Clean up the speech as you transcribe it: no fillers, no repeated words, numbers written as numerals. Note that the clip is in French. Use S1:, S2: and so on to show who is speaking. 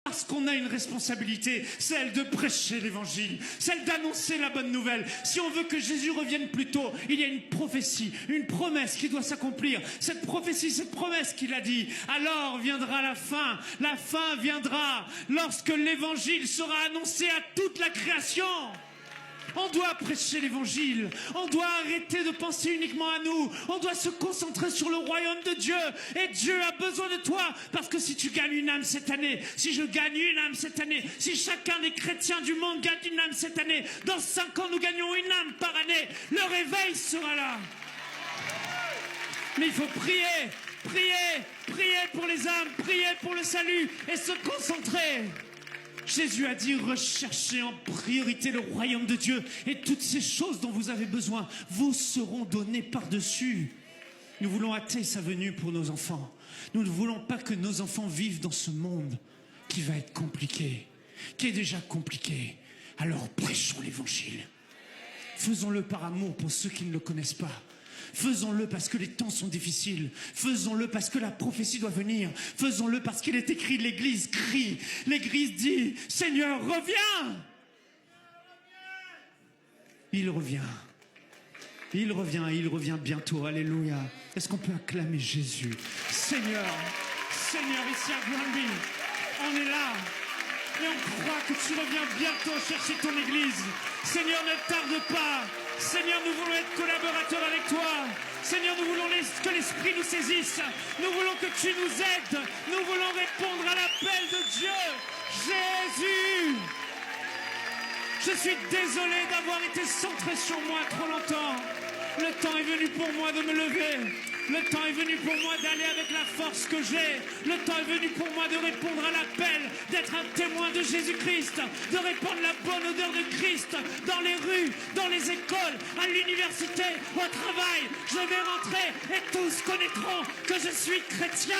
S1: Parce qu'on a une responsabilité, celle de prêcher l'évangile, celle d'annoncer la bonne nouvelle. Si on veut que Jésus revienne plus tôt, il y a une prophétie, une promesse qui doit s'accomplir. Cette prophétie, cette promesse qu'il a dit, alors viendra la fin. La fin viendra lorsque l'évangile sera annoncé à toute la création. On doit prêcher l'évangile, on doit arrêter de penser uniquement à nous, on doit se concentrer sur le royaume de Dieu. Et Dieu a besoin de toi, parce que si tu gagnes une âme cette année, si je gagne une âme cette année, si chacun des chrétiens du monde gagne une âme cette année, dans 5 ans nous gagnons une âme par année, le réveil sera là. Mais il faut prier, prier, prier pour les âmes, prier pour le salut et se concentrer. Jésus a dit, recherchez en priorité le royaume de Dieu et toutes ces choses dont vous avez besoin vous seront données par-dessus. Nous voulons hâter sa venue pour nos enfants. Nous ne voulons pas que nos enfants vivent dans ce monde qui va être compliqué, qui est déjà compliqué. Alors prêchons l'évangile. Faisons-le par amour pour ceux qui ne le connaissent pas. Faisons-le parce que les temps sont difficiles. Faisons-le parce que la prophétie doit venir. Faisons-le parce qu'il est écrit, l'Église crie. L'Église dit, Seigneur, reviens. Il revient. Il revient, il revient bientôt. Alléluia. Est-ce qu'on peut acclamer Jésus? Seigneur, Seigneur, ici à Granby, on est là. Et on croit que tu reviens bientôt chercher ton Église. Seigneur, ne tarde pas. Seigneur, nous voulons être collaborateurs avec toi. Seigneur, nous voulons que l'Esprit nous saisisse. Nous voulons que tu nous aides. Nous voulons répondre à l'appel de Dieu. Jésus! Je suis désolé d'avoir été centré sur moi trop longtemps. Le temps est venu pour moi de me lever. Le temps est venu pour moi d'aller avec la force que j'ai. Le temps est venu pour moi de répondre à l'appel, d'être un témoin de Jésus-Christ, de répandre la bonne odeur de Christ dans les rues, dans les écoles, à l'université, au travail. Je vais rentrer et tous connaîtront que je suis chrétien.